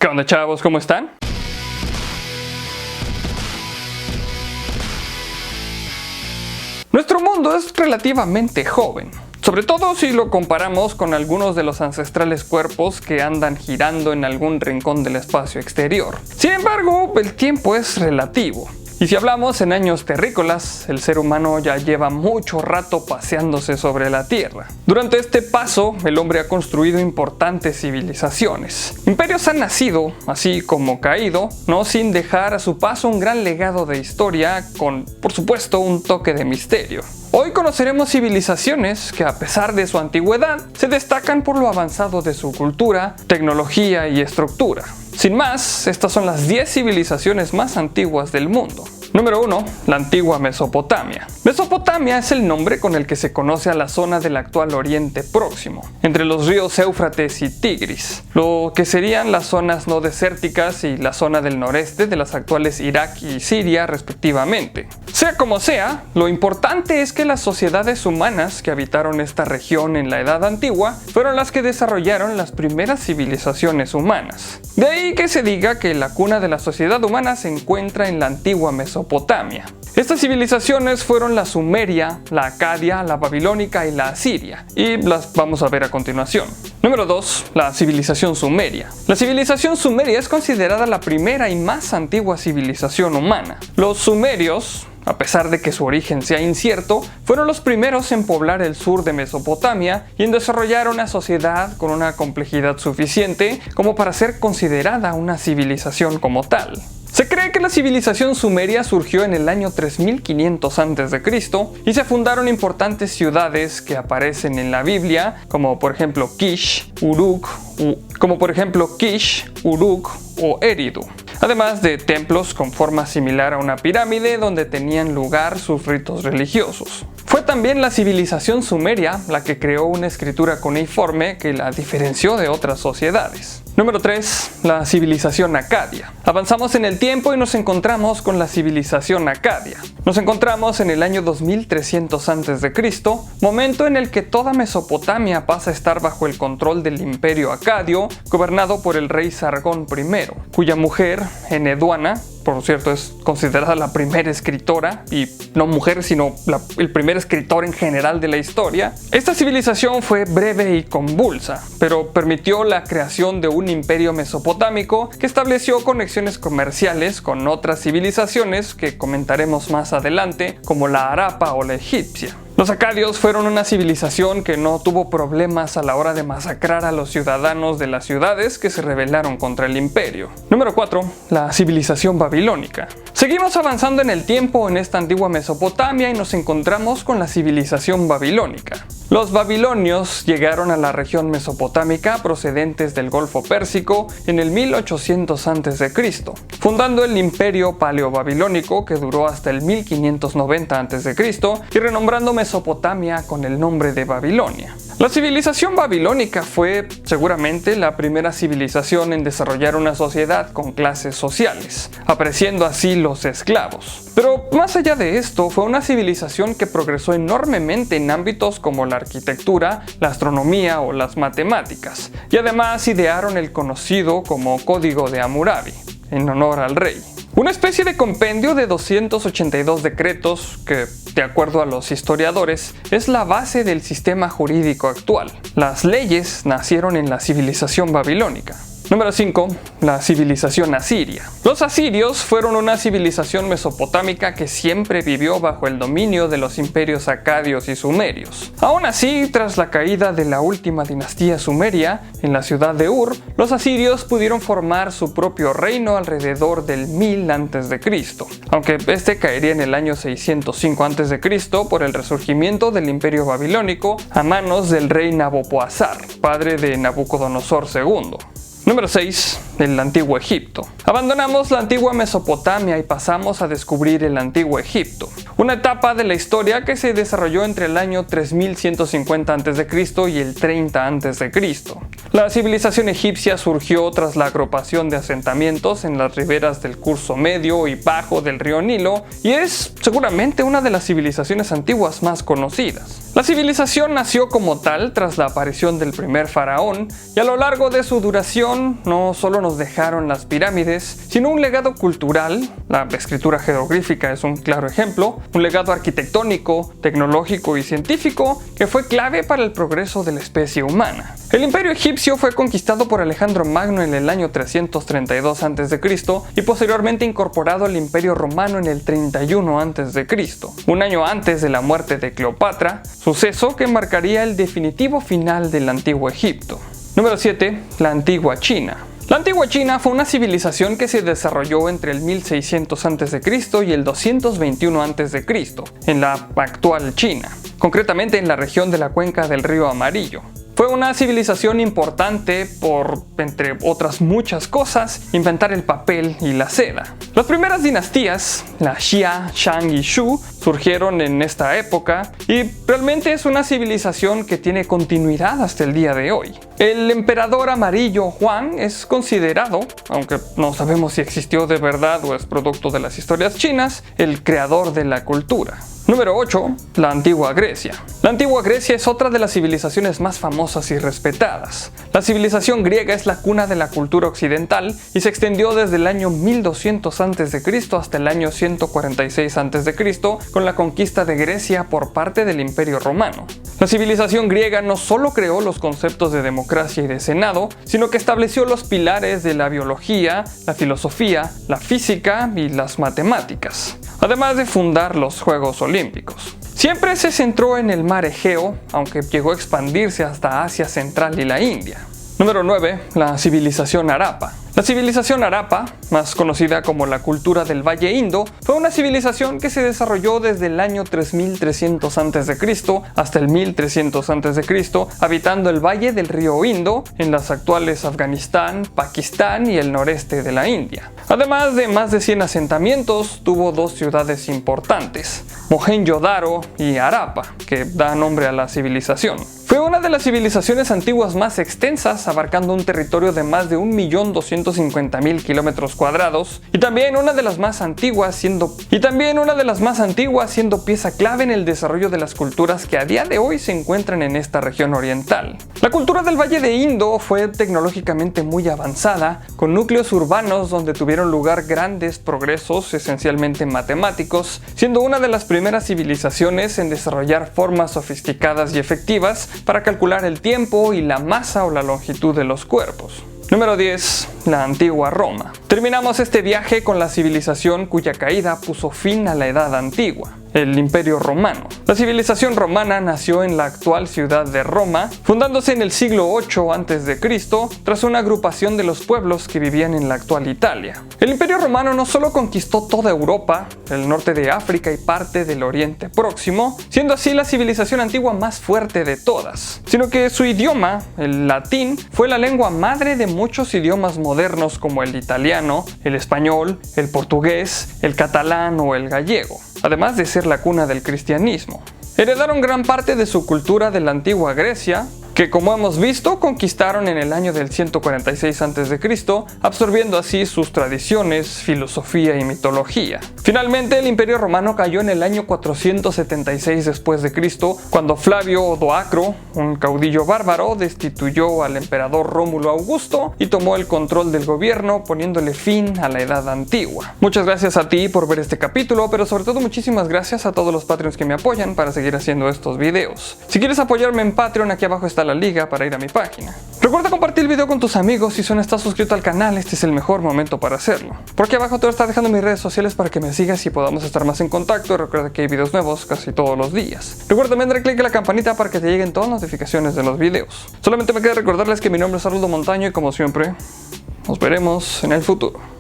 ¿Qué onda, chavos? ¿Cómo están? Nuestro mundo es relativamente joven, sobre todo si lo comparamos con algunos de los ancestrales cuerpos que andan girando en algún rincón del espacio exterior. Sin embargo, el tiempo es relativo. Y si hablamos en años terrícolas, el ser humano ya lleva mucho rato paseándose sobre la Tierra. Durante este paso, el hombre ha construido importantes civilizaciones. Imperios han nacido, así como caído, no sin dejar a su paso un gran legado de historia con, por supuesto, un toque de misterio. Hoy conoceremos civilizaciones que, a pesar de su antigüedad, se destacan por lo avanzado de su cultura, tecnología y estructura. Sin más, estas son las 10 civilizaciones más antiguas del mundo. Número 1. La antigua Mesopotamia. Mesopotamia es el nombre con el que se conoce a la zona del actual Oriente Próximo, entre los ríos Éufrates y Tigris, lo que serían las zonas no desérticas y la zona del noreste de las actuales Irak y Siria respectivamente. Sea como sea, lo importante es que las sociedades humanas que habitaron esta región en la Edad Antigua fueron las que desarrollaron las primeras civilizaciones humanas. De ahí que se diga que la cuna de la sociedad humana se encuentra en la antigua Mesopotamia. Estas civilizaciones fueron la Sumeria, la Acadia, la Babilónica y la Asiria, y las vamos a ver a continuación. Número 2. La civilización sumeria. La civilización sumeria es considerada la primera y más antigua civilización humana. Los sumerios, a pesar de que su origen sea incierto, fueron los primeros en poblar el sur de Mesopotamia y en desarrollar una sociedad con una complejidad suficiente como para ser considerada una civilización como tal. Se cree que la civilización sumeria surgió en el año 3500 a.C. y se fundaron importantes ciudades que aparecen en la Biblia, como por ejemplo Kish, Uruk o Eridu. Además de templos con forma similar a una pirámide donde tenían lugar sus ritos religiosos. Fue también la civilización sumeria la que creó una escritura cuneiforme que la diferenció de otras sociedades. Número 3. La civilización acadia. Avanzamos en el tiempo y nos encontramos con la civilización acadia. Nos encontramos en el año 2300 a.C., momento en el que toda Mesopotamia pasa a estar bajo el control del imperio acadio, gobernado por el rey Sargón I, cuya mujer, Eneduana, por cierto, es considerada la primera escritora, y no mujer, sino el primer escritor en general de la historia. Esta civilización fue breve y convulsa, pero permitió la creación de un imperio mesopotámico que estableció conexiones comerciales con otras civilizaciones que comentaremos más adelante, como la Harappa o la egipcia. Los acadios fueron una civilización que no tuvo problemas a la hora de masacrar a los ciudadanos de las ciudades que se rebelaron contra el imperio. Número 4. La civilización babilónica. Seguimos avanzando en el tiempo en esta antigua Mesopotamia y nos encontramos con la civilización babilónica. Los babilonios llegaron a la región mesopotámica procedentes del Golfo Pérsico en el 1800 a.C., fundando el imperio paleobabilónico que duró hasta el 1590 a.C. y renombrando Mesopotamia con el nombre de Babilonia. La civilización babilónica fue seguramente la primera civilización en desarrollar una sociedad con clases sociales, apreciando así los esclavos. Pero más allá de esto, fue una civilización que progresó enormemente en ámbitos como la arquitectura, la astronomía o las matemáticas, y además idearon el conocido como Código de Hammurabi, en honor al rey. Una especie de compendio de 282 decretos que, de acuerdo a los historiadores, es la base del sistema jurídico actual. Las leyes nacieron en la civilización babilónica. Número 5. La civilización asiria. Los asirios fueron una civilización mesopotámica que siempre vivió bajo el dominio de los imperios acadios y sumerios. Aún así, tras la caída de la última dinastía sumeria, en la ciudad de Ur, los asirios pudieron formar su propio reino alrededor del 1000 a.C., aunque este caería en el año 605 a.C. por el resurgimiento del imperio babilónico a manos del rey Nabopolassar, padre de Nabucodonosor II. Número 6. El Antiguo Egipto. Abandonamos la antigua Mesopotamia y pasamos a descubrir el Antiguo Egipto, una etapa de la historia que se desarrolló entre el año 3150 a.C. y el 30 a.C. La civilización egipcia surgió tras la agrupación de asentamientos en las riberas del curso medio y bajo del río Nilo y es seguramente una de las civilizaciones antiguas más conocidas. La civilización nació como tal tras la aparición del primer faraón y a lo largo de su duración civilización no solo nos dejaron las pirámides, sino un legado cultural. La escritura jeroglífica es un claro ejemplo, un legado arquitectónico, tecnológico y científico que fue clave para el progreso de la especie humana. El imperio egipcio fue conquistado por Alejandro Magno en el año 332 a.C. y posteriormente incorporado al imperio romano en el 31 a.C., un año antes de la muerte de Cleopatra, suceso que marcaría el definitivo final del antiguo Egipto. Número 7. La antigua China. La antigua China fue una civilización que se desarrolló entre el 1600 a.C. y el 221 a.C. en la actual China, concretamente en la región de la cuenca del río Amarillo. Fue una civilización importante por, entre otras muchas cosas, inventar el papel y la seda. Las primeras dinastías, la Xia, Shang y Shu, surgieron en esta época y realmente es una civilización que tiene continuidad hasta el día de hoy. El emperador amarillo Huang es considerado, aunque no sabemos si existió de verdad o es producto de las historias chinas, el creador de la cultura. Número 8. La antigua Grecia. La antigua Grecia es otra de las civilizaciones más famosas y respetadas. La civilización griega es la cuna de la cultura occidental y se extendió desde el año 1200 a.C. hasta el año 146 a.C. con la conquista de Grecia por parte del Imperio Romano. La civilización griega no solo creó los conceptos de democracia y de senado, sino que estableció los pilares de la biología, la filosofía, la física y las matemáticas, además de fundar los Juegos Olímpicos. Siempre se centró en el mar Egeo, aunque llegó a expandirse hasta Asia Central y la India. Número 9. La civilización Harappa. La civilización Harappa, más conocida como la cultura del Valle Indo, fue una civilización que se desarrolló desde el año 3300 a.C. hasta el 1300 a.C., habitando el valle del río Indo en las actuales Afganistán, Pakistán y el noreste de la India. Además de más de 100 asentamientos, tuvo dos ciudades importantes, Mohenjo-Daro y Harappa, que da nombre a la civilización. Fue una de las civilizaciones antiguas más extensas, abarcando un territorio de más de 1.250.000 kilómetros cuadrados, y también una de las más antiguas siendo pieza clave en el desarrollo de las culturas que a día de hoy se encuentran en esta región oriental. La cultura del Valle de Indo fue tecnológicamente muy avanzada, con núcleos urbanos donde tuvieron lugar grandes progresos, esencialmente matemáticos, siendo una de las primeras civilizaciones en desarrollar formas sofisticadas y efectivas para calcular el tiempo y la masa o la longitud de los cuerpos. Número 10. La antigua Roma. Terminamos este viaje con la civilización cuya caída puso fin a la Edad Antigua, el Imperio Romano. La civilización romana nació en la actual ciudad de Roma, fundándose en el siglo VIII a.C. tras una agrupación de los pueblos que vivían en la actual Italia. El Imperio Romano no solo conquistó toda Europa, el norte de África y parte del Oriente Próximo, siendo así la civilización antigua más fuerte de todas, sino que su idioma, el latín, fue la lengua madre de muchos idiomas modernos como el italiano, el español, el portugués, el catalán o el gallego, además de ser la cuna del cristianismo. Heredaron gran parte de su cultura de la antigua Grecia, que como hemos visto conquistaron en el año del 146 a.C., absorbiendo así sus tradiciones, filosofía y mitología. Finalmente el Imperio Romano cayó en el año 476 después de Cristo, cuando Flavio Odoacro, un caudillo bárbaro, destituyó al emperador Rómulo Augusto y tomó el control del gobierno, poniéndole fin a la Edad Antigua. Muchas gracias a ti por ver este capítulo, pero sobre todo muchísimas gracias a todos los Patreons que me apoyan para seguir haciendo estos videos. Si quieres apoyarme en Patreon, aquí abajo está la liga para ir a mi página. Recuerda compartir el video con tus amigos. Si no estás suscrito al canal, este es el mejor momento para hacerlo. Por aquí abajo te voy a estar dejando mis redes sociales para que me sigas y podamos estar más en contacto. Recuerda que hay videos nuevos casi todos los días. Recuerda también darle click a la campanita para que te lleguen todas las notificaciones de los videos. Solamente me queda recordarles que mi nombre es Haroldo Montaño y como siempre, nos veremos en el futuro.